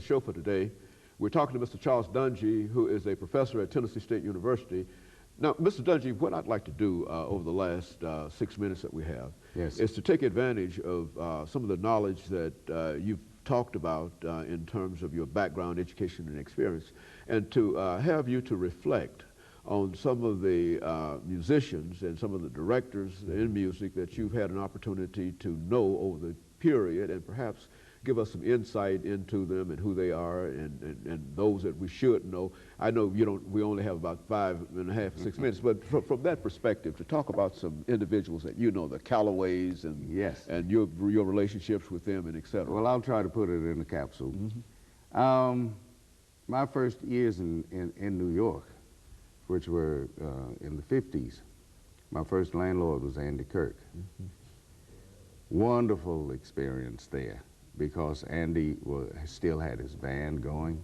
Show for today. We're talking to Mr. Charles Dungey, who is a professor at Tennessee State University. Now, Mr. Dungey, what I'd like to do over the last 6 minutes that we have is to take advantage of some of the knowledge that you've talked about in terms of your background, education, and experience, and to have you to reflect on some of the musicians and some of the directors in music that you've had an opportunity to know over the period, and perhaps give us some insight into them and who they are, and those that we should know. I know we only have about 5.5 or 6 minutes, but from that perspective, to talk about some individuals that you know, the Callaways and and your relationships with them and et cetera. Well, I'll try to put it in a capsule. My first years in New York, which were in the 50s, my first landlord was Andy Kirk. Wonderful experience there, because Andy still had his band going.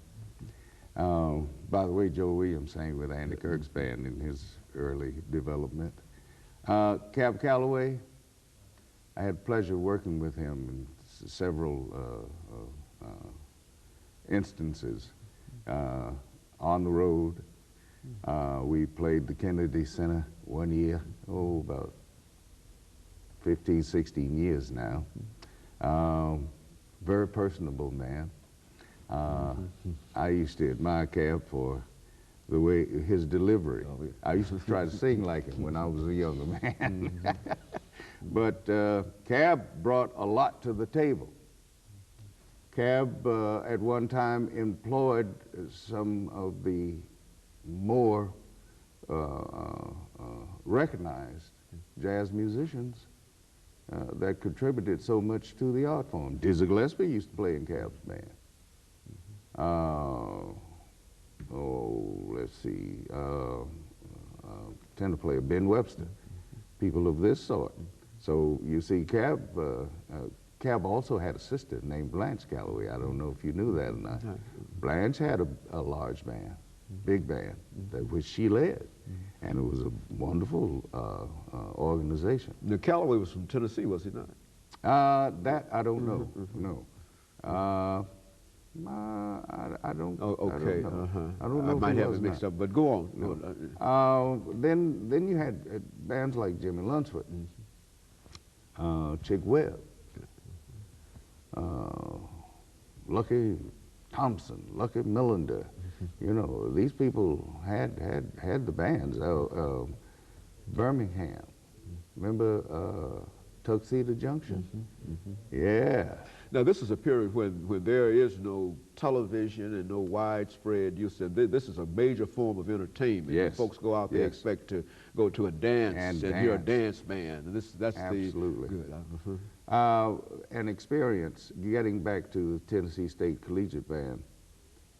By the way, Joe Williams sang with Andy Kirk's band in his early development. Cab Calloway, I had pleasure working with him in several instances on the road. We played the Kennedy Center one year, about 15, 16 years now. Very personable man. I used to admire Cab for the way his delivery. I used to try to sing like him when I was a younger man. But Cab brought a lot to the table. Cab at one time employed some of the more recognized jazz musicians that contributed so much to the art form. Dizzy Gillespie used to play in Cab's band. Let's see, tenor player Ben Webster, people of this sort. So you see, Cab also had a sister named Blanche Calloway. I don't know if you knew that or not. Blanche had a large band, big band, which she led. And it was a wonderful organization. Now, Calloway was from Tennessee, was he not? That I don't know. No. I don't. Oh, okay. I don't know. I might have it mixed up, but go on. No. Then you had bands like Jimmy Lunsford, Chick Webb, Lucky Thompson, Lucky Millender. You know, these people had the bands. Birmingham, remember Tuxedo Junction? Yeah. Now, this is a period when there is no television and no widespread use. This is a major form of entertainment. Yes. Folks go out there expect to go to a dance and hear a dance band. And that's absolutely good. An experience getting back to the Tennessee State Collegiate Band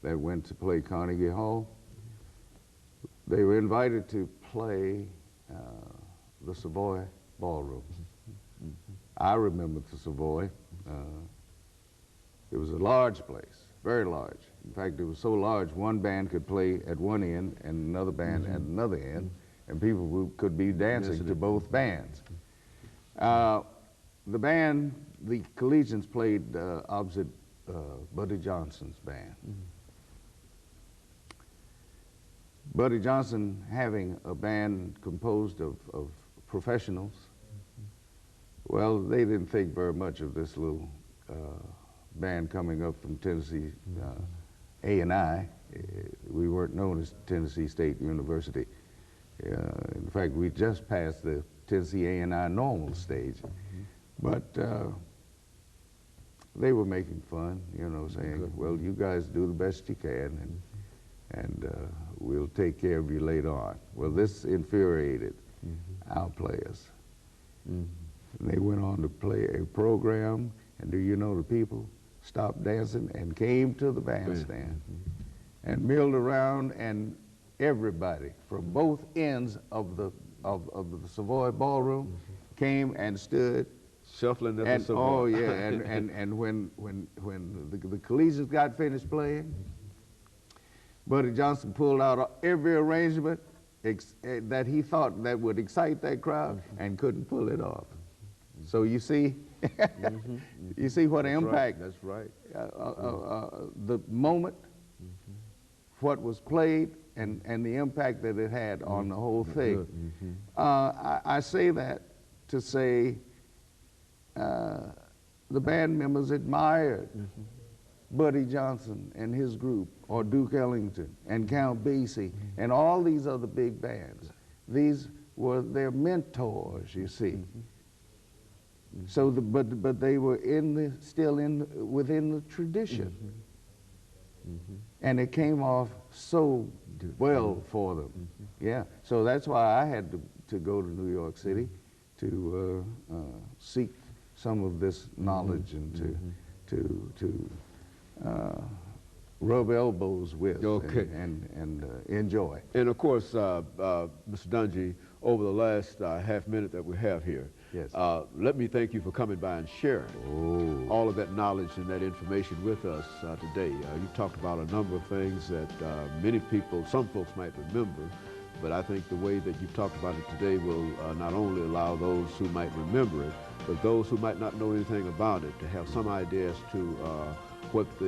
that went to play Carnegie Hall. They were invited to play the Savoy Ballroom. I remember the Savoy. It was a large place, very large. In fact, it was so large, one band could play at one end and another band at another end, and people could be dancing to both bands. The Collegians played opposite Buddy Johnson's band. Buddy Johnson, having a band composed of professionals, well, they didn't think very much of this little band coming up from Tennessee A&I. We weren't known as Tennessee State University. In fact, we just passed the Tennessee A&I normal stage. But they were making fun, you know, saying, well, you guys do the best you can, and we'll take care of you later on. Well, this infuriated our players. They went on to play a program, and do you know, the people stopped dancing and came to the bandstand and milled around, and everybody from both ends of the Savoy Ballroom came and stood shuffling at the Savoy. Oh yeah, and when the Collegians got finished playing, Buddy Johnson pulled out every arrangement that he thought that would excite that crowd and couldn't pull it off. So you see, You see what impact? That's right. The moment, what was played, and the impact that it had on the whole thing. I say that to say the band members admired Buddy Johnson and his group, or Duke Ellington and Count Basie, and all these other big bands. These were their mentors, you see. So, but they were still within the tradition, and it came off so well for them. Yeah. So that's why I had to go to New York City to seek some of this knowledge and to rub elbows with and enjoy. And of course, Mr. Dungy, over the last half minute that we have here, yes. Let me thank you for coming by and sharing all of that knowledge and that information with us today. You talked about a number of things that many people, some folks might remember, but I think the way that you've talked about it today will not only allow those who might remember it, but those who might not know anything about it to have some idea as to what the